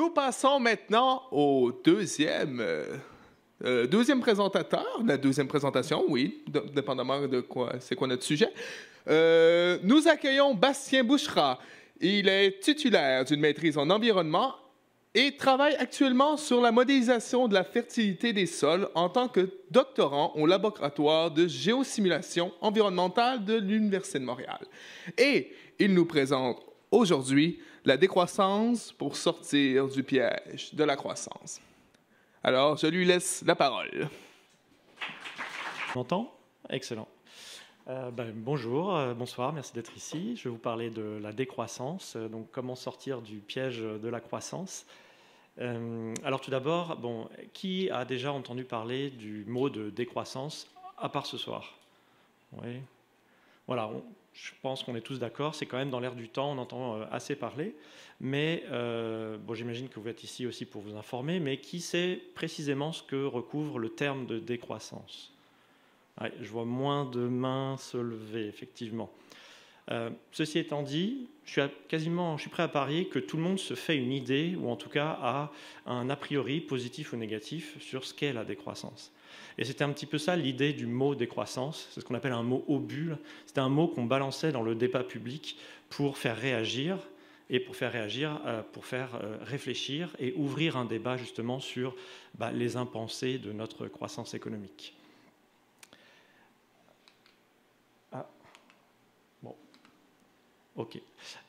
Nous passons maintenant au deuxième présentateur, la deuxième présentation, oui, dépendamment de quoi, c'est quoi notre sujet. Nous accueillons Bastien Bouchra. Il est titulaire d'une maîtrise en environnement et travaille actuellement sur la modélisation de la fertilité des sols en tant que doctorant au laboratoire de géosimulation environnementale de l'Université de Montréal. Et il nous présente aujourd'hui la décroissance pour sortir du piège de la croissance. Alors, je lui laisse la parole. On m'entend? Excellent. Bonjour, bonsoir, merci d'être ici. Je vais vous parler de la décroissance, donc comment sortir du piège de la croissance. Alors tout d'abord, qui a déjà entendu parler du mot de décroissance à part ce soir? Oui. Voilà, je pense qu'on est tous d'accord, c'est quand même dans l'air du temps, on entend assez parler, mais j'imagine que vous êtes ici aussi pour vous informer, mais qui sait précisément ce que recouvre le terme de décroissance? Ouais, je vois moins de mains se lever, effectivement. Ceci étant dit, je suis prêt à parier que tout le monde se fait une idée, ou en tout cas a un a priori positif ou négatif sur ce qu'est la décroissance. Et c'était un petit peu ça l'idée du mot décroissance, c'est ce qu'on appelle un mot obus. C'était un mot qu'on balançait dans le débat public pour faire réagir, et pour faire réagir, pour faire réfléchir et ouvrir un débat justement sur les impensés de notre croissance économique. Ok.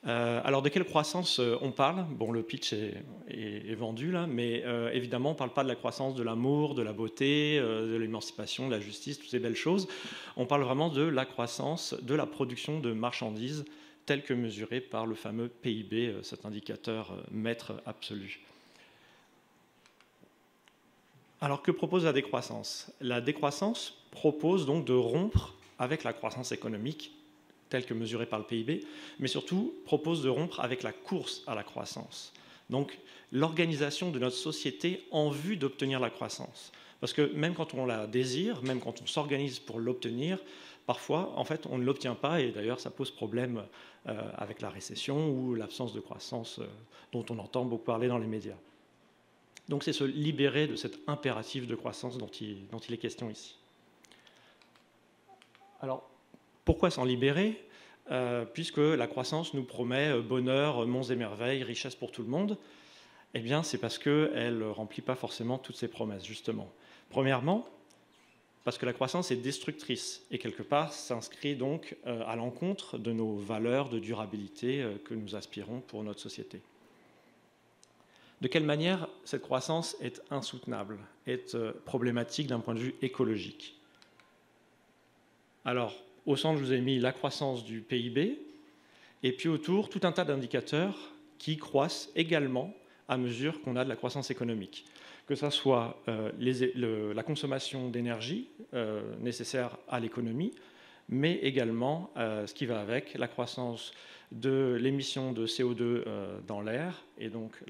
Alors, de quelle croissance on parle? Bon, le pitch est vendu, là, mais évidemment, on ne parle pas de la croissance de l'amour, de la beauté, de l'émancipation, de la justice, toutes ces belles choses. On parle vraiment de la croissance de la production de marchandises telle que mesurée par le fameux PIB, cet indicateur maître absolu. Alors, que propose la décroissance? La décroissance propose donc de rompre avec la croissance économique telle que mesurée par le PIB, mais surtout propose de rompre avec la course à la croissance. Donc l'organisation de notre société en vue d'obtenir la croissance. Parce que même quand on la désire, même quand on s'organise pour l'obtenir, parfois, en fait, on ne l'obtient pas, et d'ailleurs, ça pose problème avec la récession ou l'absence de croissance dont on entend beaucoup parler dans les médias. Donc c'est se libérer de cet impératif de croissance dont il est question ici. Alors, pourquoi s'en libérer? Puisque la croissance nous promet bonheur, monts et merveilles, richesse pour tout le monde. Eh bien, c'est parce qu'elle ne remplit pas forcément toutes ses promesses, justement. Premièrement, parce que la croissance est destructrice et quelque part s'inscrit donc à l'encontre de nos valeurs de durabilité que nous aspirons pour notre société. De quelle manière cette croissance est insoutenable, est problématique d'un point de vue écologique? Alors, au centre, je vous ai mis la croissance du PIB, et puis autour, tout un tas d'indicateurs qui croissent également à mesure qu'on a de la croissance économique. Que ce soit la consommation d'énergie nécessaire à l'économie, mais également ce qui va avec, la croissance de l'émission de CO2 dans l'air, et donc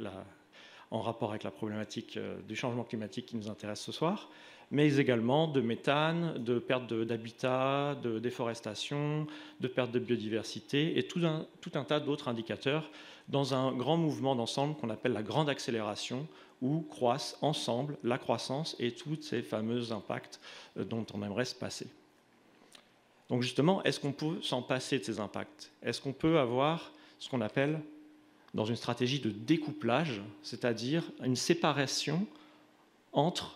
en rapport avec la problématique du changement climatique qui nous intéresse ce soir, mais également de méthane, de perte d'habitat, de déforestation, de perte de biodiversité et tout un tas d'autres indicateurs dans un grand mouvement d'ensemble qu'on appelle la grande accélération, où croissent ensemble la croissance et tous ces fameux impacts dont on aimerait se passer. Donc justement, est-ce qu'on peut s'en passer de ces impacts? Est-ce qu'on peut avoir ce qu'on appelle, dans une stratégie de découplage, c'est-à-dire une séparation entre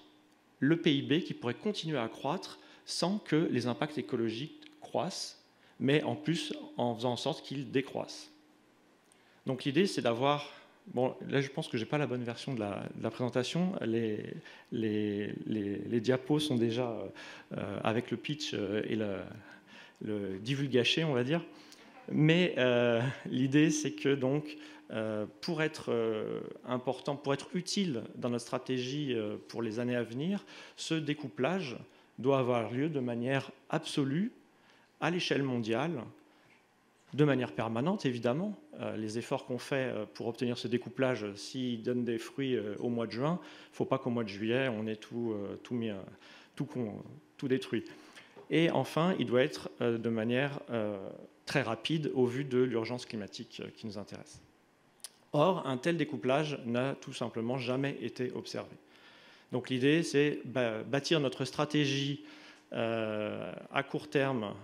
le PIB qui pourrait continuer à croître sans que les impacts écologiques croissent, mais en plus en faisant en sorte qu'ils décroissent. Donc l'idée, c'est d'avoir... Bon, là, je pense que je n'ai pas la bonne version de la présentation. Les diapos sont déjà avec le pitch et le divulgaché, on va dire. Mais l'idée, c'est que donc, pour être important, pour être utile dans notre stratégie pour les années à venir, ce découplage doit avoir lieu de manière absolue, à l'échelle mondiale, de manière permanente, évidemment. Les efforts qu'on fait pour obtenir ce découplage, s'ils donnent des fruits au mois de juin, il ne faut pas qu'au mois de juillet, on ait tout détruit. Et enfin, il doit être de manière très rapide au vu de l'urgence climatique qui nous intéresse. Or, un tel découplage n'a tout simplement jamais été observé. Donc l'idée, c'est bâtir notre stratégie à court terme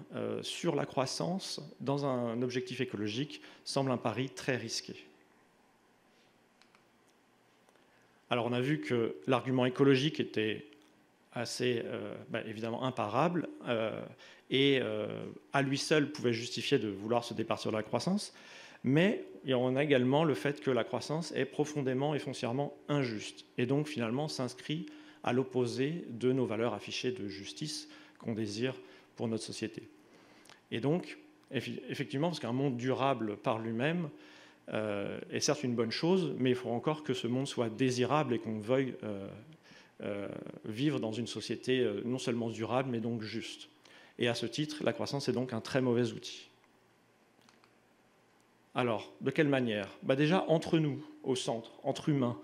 sur la croissance dans un objectif écologique semble un pari très risqué. Alors on a vu que l'argument écologique était assez évidemment imparable et à lui seul pouvait justifier de vouloir se départir de la croissance, mais on a également le fait que la croissance est profondément et foncièrement injuste et donc finalement s'inscrit à l'opposé de nos valeurs affichées de justice qu'on désire pour notre société. Et donc, effectivement, parce qu'un monde durable par lui-même est certes une bonne chose, mais il faut encore que ce monde soit désirable et qu'on veuille vivre dans une société non seulement durable, mais donc juste. Et à ce titre, la croissance est donc un très mauvais outil. Alors, de quelle manière ? Déjà, entre nous, au centre, entre humains,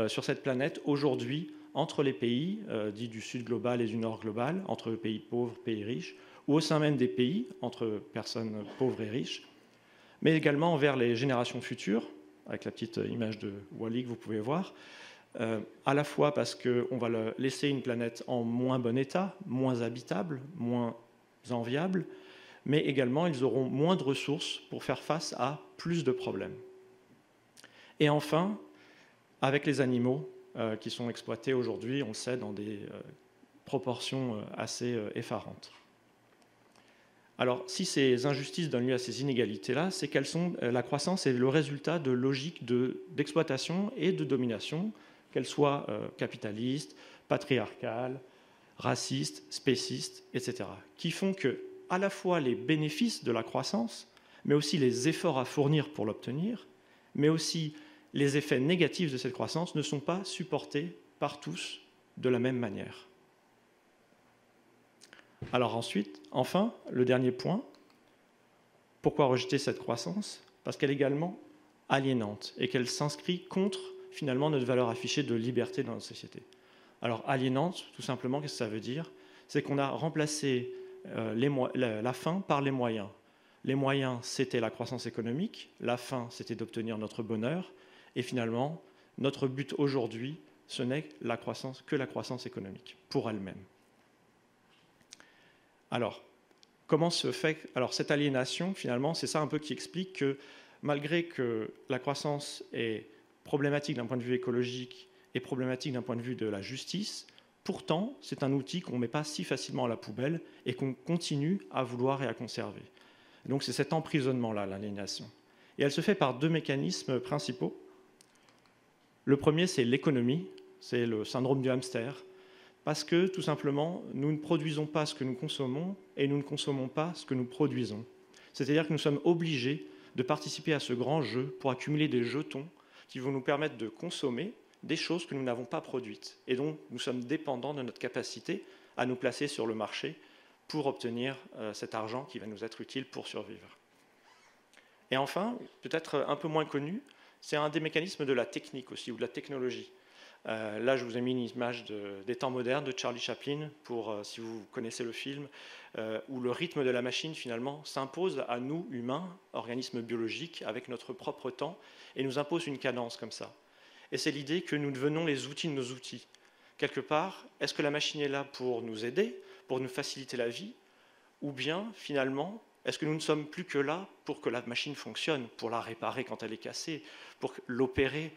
sur cette planète, aujourd'hui, entre les pays dits du Sud global et du Nord global, entre pays pauvres, pays riches, ou au sein même des pays, entre personnes pauvres et riches, mais également envers les générations futures, avec la petite image de Wall-E que vous pouvez voir, à la fois parce qu'on va laisser une planète en moins bon état, moins habitable, moins enviable, mais également ils auront moins de ressources pour faire face à plus de problèmes. Et enfin, avec les animaux qui sont exploités aujourd'hui, on le sait, dans des proportions assez effarantes. Alors, si ces injustices donnent lieu à ces inégalités-là, c'est qu'elles sont la croissance est le résultat de logiques d'exploitation et de domination, qu'elles soient capitalistes, patriarcales, racistes, spécistes, etc., qui font que, à la fois les bénéfices de la croissance, mais aussi les efforts à fournir pour l'obtenir, mais aussi les effets négatifs de cette croissance ne sont pas supportés par tous de la même manière. Alors ensuite, enfin, le dernier point, pourquoi rejeter cette croissance ? Parce qu'elle est également aliénante et qu'elle s'inscrit contre, finalement, notre valeur affichée de liberté dans notre société. Alors aliénante, tout simplement, qu'est-ce que ça veut dire ? C'est qu'on a remplacé la fin par les moyens. Les moyens, c'était la croissance économique, la fin, c'était d'obtenir notre bonheur, et finalement, notre but aujourd'hui, ce n'est que la croissance économique, pour elle-même. Alors, comment se fait... Alors, cette aliénation, finalement, c'est ça un peu qui explique que, malgré que la croissance est problématique d'un point de vue écologique et problématique d'un point de vue de la justice, pourtant, c'est un outil qu'on ne met pas si facilement à la poubelle et qu'on continue à vouloir et à conserver. Donc, c'est cet emprisonnement-là, l'aliénation. Et elle se fait par deux mécanismes principaux. Le premier, c'est l'économie, c'est le syndrome du hamster, parce que, tout simplement, nous ne produisons pas ce que nous consommons et nous ne consommons pas ce que nous produisons. C'est-à-dire que nous sommes obligés de participer à ce grand jeu pour accumuler des jetons qui vont nous permettre de consommer des choses que nous n'avons pas produites et dont nous sommes dépendants de notre capacité à nous placer sur le marché pour obtenir cet argent qui va nous être utile pour survivre. Et enfin, peut-être un peu moins connu, c'est un des mécanismes de la technique aussi, ou de la technologie. Là, je vous ai mis une image des temps modernes de Charlie Chaplin, si vous connaissez le film, où le rythme de la machine, finalement, s'impose à nous, humains, organismes biologiques, avec notre propre temps, et nous impose une cadence comme ça. Et c'est l'idée que nous devenons les outils de nos outils. Quelque part, est-ce que la machine est là pour nous aider, pour nous faciliter la vie, ou bien, finalement, est-ce que nous ne sommes plus que là pour que la machine fonctionne, pour la réparer quand elle est cassée, pour l'opérer,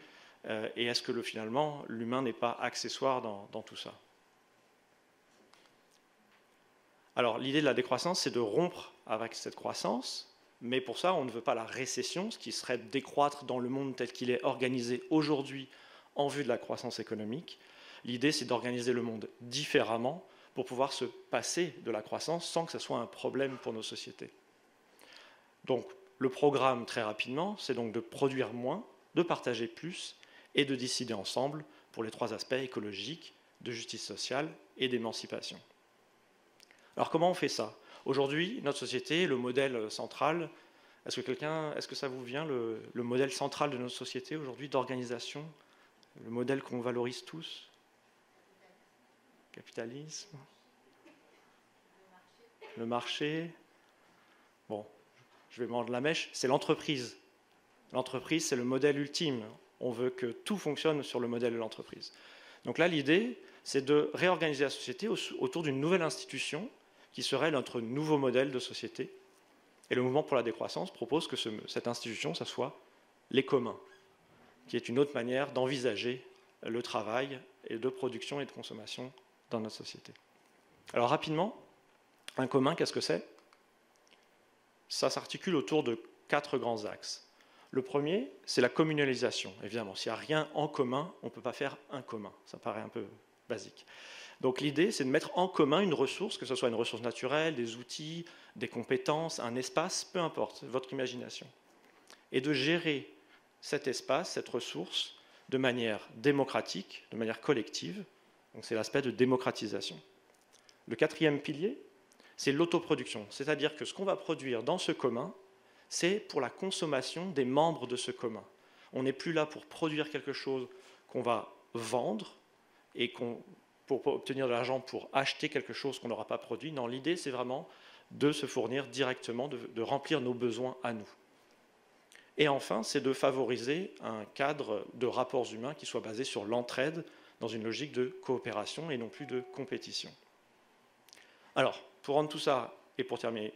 et est-ce que finalement, l'humain n'est pas accessoire dans tout ça ? Alors, l'idée de la décroissance, c'est de rompre avec cette croissance, mais pour ça, on ne veut pas la récession, ce qui serait décroître dans le monde tel qu'il est organisé aujourd'hui en vue de la croissance économique. L'idée, c'est d'organiser le monde différemment pour pouvoir se passer de la croissance sans que ce soit un problème pour nos sociétés. Donc, le programme, très rapidement, c'est donc de produire moins, de partager plus et de décider ensemble pour les trois aspects écologiques, de justice sociale et d'émancipation. Alors, comment on fait ça ? Aujourd'hui, notre société, le modèle central, est-ce que ça vous vient, le modèle central de notre société aujourd'hui, d'organisation, le modèle qu'on valorise tous ? Capitalisme ? Le marché ? Bon, je vais mordre la mèche, c'est l'entreprise. L'entreprise, c'est le modèle ultime. On veut que tout fonctionne sur le modèle de l'entreprise. Donc là, l'idée, c'est de réorganiser la société autour d'une nouvelle institution qui serait notre nouveau modèle de société. Et le mouvement pour la décroissance propose que cette institution, ça soit les communs, qui est une autre manière d'envisager le travail et de production et de consommation dans notre société. Alors rapidement, un commun, qu'est-ce que c'est? Ça s'articule autour de 4 grands axes. Le premier, c'est la communalisation. Évidemment, s'il n'y a rien en commun, on ne peut pas faire un commun. Ça paraît un peu basique. Donc l'idée, c'est de mettre en commun une ressource, que ce soit une ressource naturelle, des outils, des compétences, un espace, peu importe, votre imagination. Et de gérer cet espace, cette ressource, de manière démocratique, de manière collective. Donc c'est l'aspect de démocratisation. Le 4e pilier, c'est l'autoproduction. C'est-à-dire que ce qu'on va produire dans ce commun, c'est pour la consommation des membres de ce commun. On n'est plus là pour produire quelque chose qu'on va vendre et pour obtenir de l'argent pour acheter quelque chose qu'on n'aura pas produit. Non, l'idée, c'est vraiment de se fournir directement, de remplir nos besoins à nous. Et enfin, c'est de favoriser un cadre de rapports humains qui soit basé sur l'entraide dans une logique de coopération et non plus de compétition. Alors, pour rendre tout ça, et pour terminer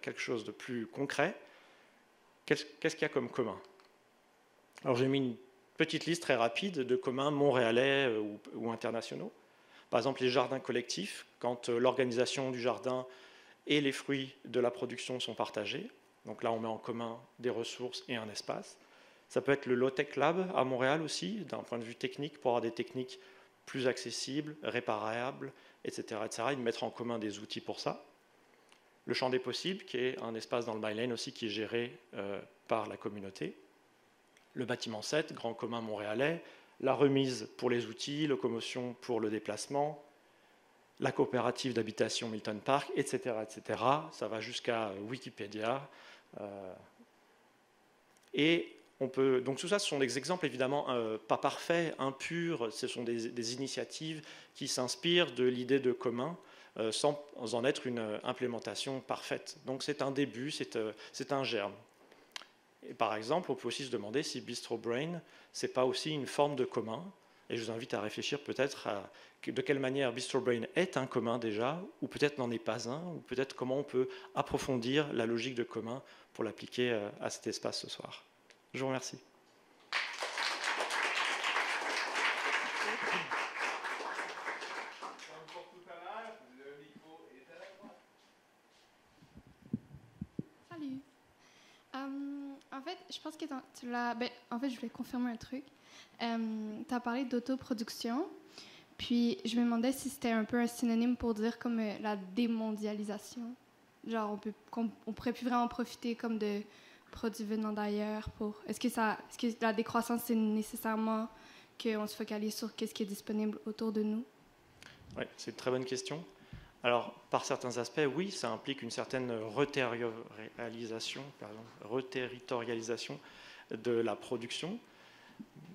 quelque chose de plus concret, qu'est-ce qu'il y a comme commun? Alors j'ai mis une petite liste très rapide de communs montréalais ou internationaux. Par exemple, les jardins collectifs, quand l'organisation du jardin et les fruits de la production sont partagés. Donc là, on met en commun des ressources et un espace. Ça peut être le Low-Tech Lab à Montréal aussi, d'un point de vue technique, pour avoir des techniques plus accessibles, réparables, etc., etc., et de mettre en commun des outils pour ça. Le Champ des Possibles, qui est un espace dans le Mylène aussi, qui est géré par la communauté. Le Bâtiment 7, grand commun montréalais. La remise pour les outils, locomotion pour le déplacement. La coopérative d'habitation Milton Park, etc., etc. Ça va jusqu'à Wikipédia. Et donc tout ça, ce sont des exemples évidemment pas parfaits, impurs. Ce sont des initiatives qui s'inspirent de l'idée de commun, sans en être une implémentation parfaite. Donc c'est un début, c'est un germe. Et par exemple, on peut aussi se demander si Bistro Brain, ce n'est pas aussi une forme de commun. Et je vous invite à réfléchir peut-être à de quelle manière Bistro Brain est un commun déjà, ou peut-être n'en est pas un, ou peut-être comment on peut approfondir la logique de commun pour l'appliquer à cet espace ce soir. Je vous remercie. Salut. En fait, je pense que tu l'as... en fait, je voulais confirmer un truc. Tu as parlé d'autoproduction, puis je me demandais si c'était un peu un synonyme pour dire comme la démondialisation. Genre, on pourrait plus vraiment profiter comme de produits venant d'ailleurs pour... Est-ce que la décroissance, c'est nécessairement qu'on se focalise sur ce qui est disponible autour de nous? Oui, c'est une très bonne question. Alors, par certains aspects, oui, ça implique une certaine reterritorialisation de la production,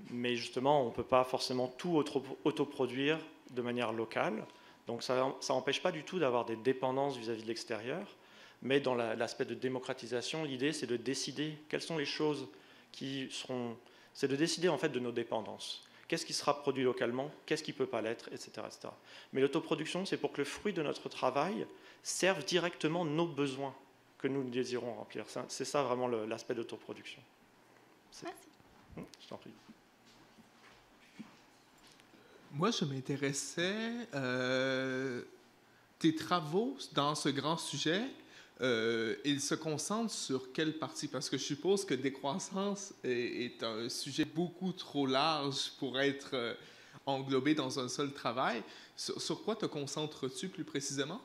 mais justement, on ne peut pas forcément tout autoproduire de manière locale. Donc ça n'empêche pas du tout d'avoir des dépendances vis-à-vis de l'extérieur, mais dans l'aspect de démocratisation, l'idée, c'est de décider quelles sont les choses qui seront... C'est de décider en fait de nos dépendances. Qu'est-ce qui sera produit localement, qu'est-ce qui ne peut pas l'être, etc., etc. Mais l'autoproduction, c'est pour que le fruit de notre travail serve directement nos besoins que nous désirons remplir. C'est ça vraiment l'aspect d'autoproduction. Merci. Je t'en prie. Moi, je m'intéressais tes travaux dans ce grand sujet. Ils se concentrent sur quelle partie? Parce que je suppose que décroissance est un sujet beaucoup trop large pour être englobé dans un seul travail. Sur quoi te concentres-tu plus précisément?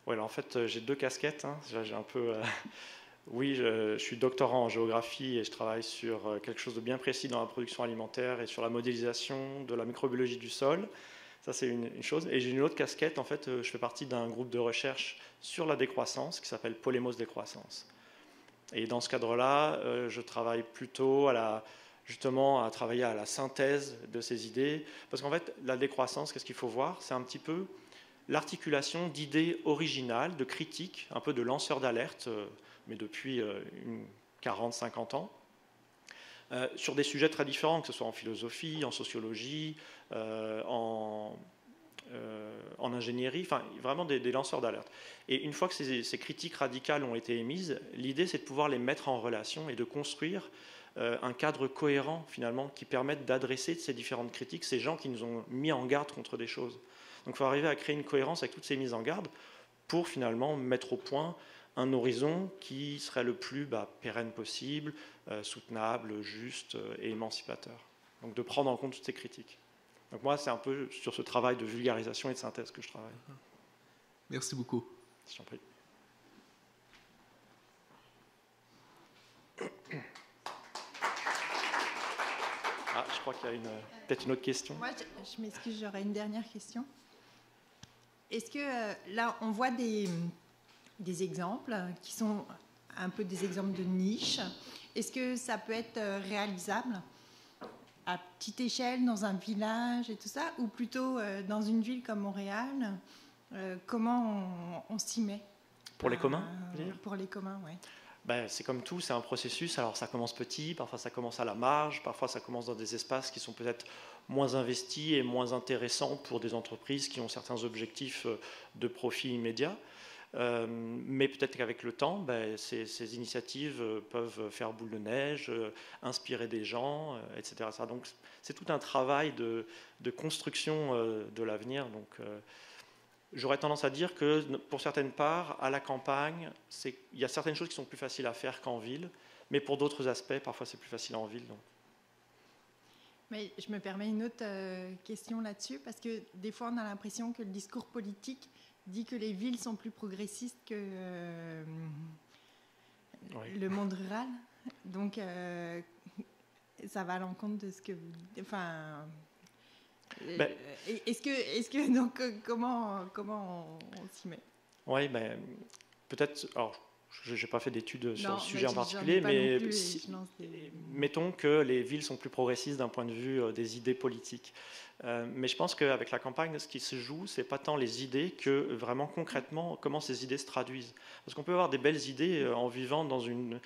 Oui, alors en fait, j'ai 2 casquettes. Hein. J'ai un peu... Oui, je suis doctorant en géographie et je travaille sur quelque chose de bien précis dans la production alimentaire et sur la modélisation de la microbiologie du sol. Ça, c'est une chose. Et j'ai une autre casquette. En fait, je fais partie d'un groupe de recherche sur la décroissance qui s'appelle Polemos Décroissance. Et dans ce cadre-là, je travaille plutôt justement à travailler à la synthèse de ces idées. Parce qu'en fait, la décroissance, qu'est-ce qu'il faut voir? C'est un petit peu l'articulation d'idées originales, de critiques, un peu de lanceurs d'alerte, mais depuis 40-50 ans, sur des sujets très différents, que ce soit en philosophie, en sociologie, en ingénierie, enfin vraiment des lanceurs d'alerte. Et une fois que ces critiques radicales ont été émises, l'idée c'est de pouvoir les mettre en relation et de construire un cadre cohérent finalement qui permette d'adresser ces différentes critiques, ces gens qui nous ont mis en garde contre des choses. Donc il faut arriver à créer une cohérence avec toutes ces mises en garde pour finalement mettre au point un horizon qui serait le plus pérenne possible, soutenable, juste et émancipateur. Donc de prendre en compte toutes ces critiques. Donc moi, c'est un peu sur ce travail de vulgarisation et de synthèse que je travaille. Merci beaucoup. Je t'en prie. Ah, je crois qu'il y a peut-être une autre question. Moi, je m'excuse, j'aurais une dernière question. Est-ce que là, on voit des exemples qui sont un peu des exemples de niche. Est-ce que ça peut être réalisable à petite échelle, dans un village et tout ça, ou plutôt dans une ville comme Montréal? Comment on s'y met? Pour les communs, pour les communs, oui. C'est comme tout, c'est un processus. Alors ça commence petit, parfois ça commence à la marge, parfois ça commence dans des espaces qui sont peut-être moins investis et moins intéressants pour des entreprises qui ont certains objectifs de profit immédiat. Mais peut-être qu'avec le temps, ces initiatives peuvent faire boule de neige, inspirer des gens, etc. Donc c'est tout un travail de construction de l'avenir. Donc j'aurais tendance à dire que pour certaines parts, à la campagne, il y a certaines choses qui sont plus faciles à faire qu'en ville, mais pour d'autres aspects, parfois c'est plus facile en ville. Donc. Mais je me permets une autre question là-dessus, parce que des fois on a l'impression que le discours politique dit que les villes sont plus progressistes que le monde rural. Donc ça va à l'encontre de ce que vous dites. Enfin, est-ce que donc comment on s'y met? Oui, peut-être. Alors, je n'ai pas fait d'études sur le sujet en particulier, mais mettons que les villes sont plus progressistes d'un point de vue des idées politiques. Mais je pense qu'avec la campagne, ce qui se joue, ce n'est pas tant les idées que vraiment concrètement comment ces idées se traduisent. Parce qu'on peut avoir des belles idées en vivant dans une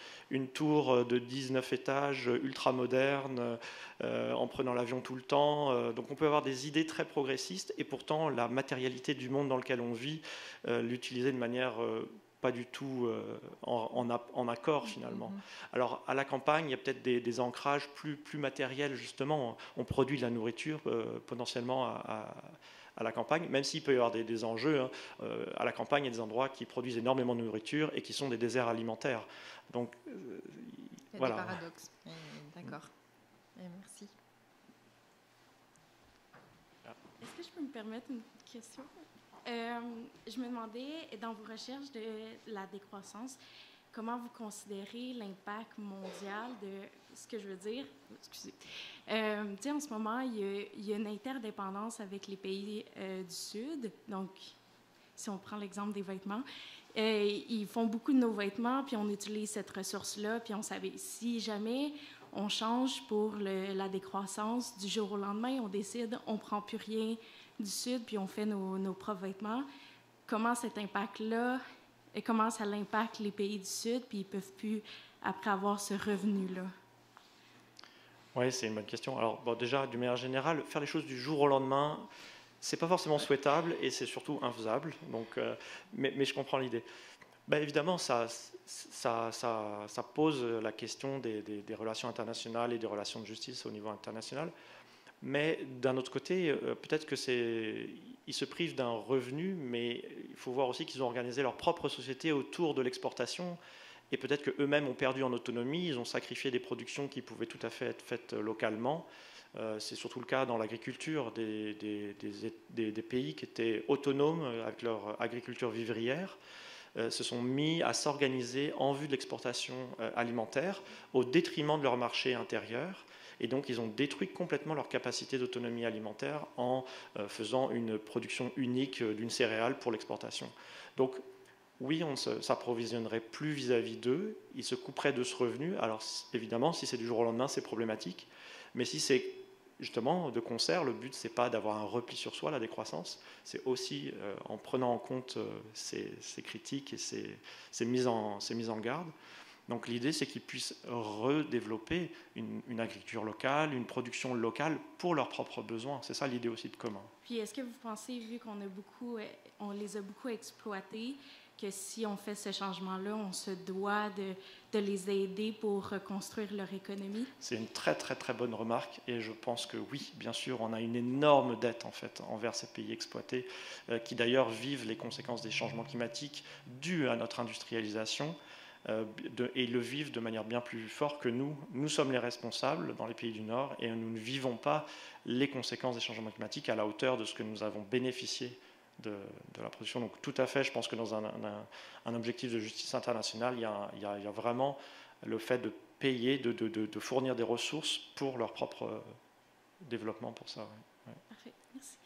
tour de 19 étages ultra moderne, en prenant l'avion tout le temps. Donc on peut avoir des idées très progressistes et pourtant la matérialité du monde dans lequel on vit, l'utiliser de manière pas du tout en accord finalement. Alors à la campagne, il y a peut-être des ancrages plus matériels justement. On produit de la nourriture potentiellement à la campagne, même s'il peut y avoir des enjeux. À la campagne, il y a des endroits qui produisent énormément de nourriture et qui sont des déserts alimentaires. Donc il y a voilà. des paradoxes. D'accord. Merci. Est-ce que je peux me permettre une question? Je me demandais, dans vos recherches de la décroissance, comment vous considérez l'impact mondial de ce que je veux dire? Excusez. En ce moment, il y a une interdépendance avec les pays du Sud. Donc, si on prend l'exemple des vêtements, ils font beaucoup de nos vêtements, puis on utilise cette ressource-là, puis on savait, si jamais on change pour la décroissance, du jour au lendemain, on décide, on ne prend plus rien du Sud, puis on fait nos propres vêtements. Comment cet impact-là, et comment ça impacte les pays du Sud, puis ils ne peuvent plus, après, avoir ce revenu-là? Oui, c'est une bonne question. Alors, déjà, d'une manière générale, faire les choses du jour au lendemain, ce n'est pas forcément souhaitable et c'est surtout infaisable. Donc, mais je comprends l'idée. Évidemment, ça pose la question des relations internationales et des relations de justice au niveau international. Mais d'un autre côté, peut-être qu'ils se privent d'un revenu, mais il faut voir aussi qu'ils ont organisé leur propre société autour de l'exportation, et peut-être qu'eux-mêmes ont perdu en autonomie, ils ont sacrifié des productions qui pouvaient tout à fait être faites localement. C'est surtout le cas dans l'agriculture des pays qui étaient autonomes avec leur agriculture vivrière, se sont mis à s'organiser en vue de l'exportation alimentaire au détriment de leur marché intérieur. Et donc, ils ont détruit complètement leur capacité d'autonomie alimentaire en faisant une production unique d'une céréale pour l'exportation. Donc, oui, on ne s'approvisionnerait plus vis-à-vis d'eux, ils se couperaient de ce revenu. Alors, évidemment, si c'est du jour au lendemain, c'est problématique. Mais si c'est justement de concert, le but, ce n'est pas d'avoir un repli sur soi, la décroissance, c'est aussi en prenant en compte ces critiques et ces mises en garde, Donc l'idée, c'est qu'ils puissent redévelopper une agriculture locale, une production locale pour leurs propres besoins. C'est ça l'idée aussi de commun. Puis est-ce que vous pensez, vu on les a beaucoup exploités, que si on fait ce changement-là, on se doit de les aider pour reconstruire leur économie? C'est une très très très bonne remarque et je pense que oui, bien sûr, on a une énorme dette en fait envers ces pays exploités qui d'ailleurs vivent les conséquences des changements climatiques dus à notre industrialisation et le vivent de manière bien plus forte que nous. Nous sommes les responsables dans les pays du Nord et nous ne vivons pas les conséquences des changements climatiques à la hauteur de ce que nous avons bénéficié de la production. Donc tout à fait, je pense que dans un objectif de justice internationale, il y a vraiment le fait de payer, de fournir des ressources pour leur propre développement pour ça. Ouais. Parfait, merci.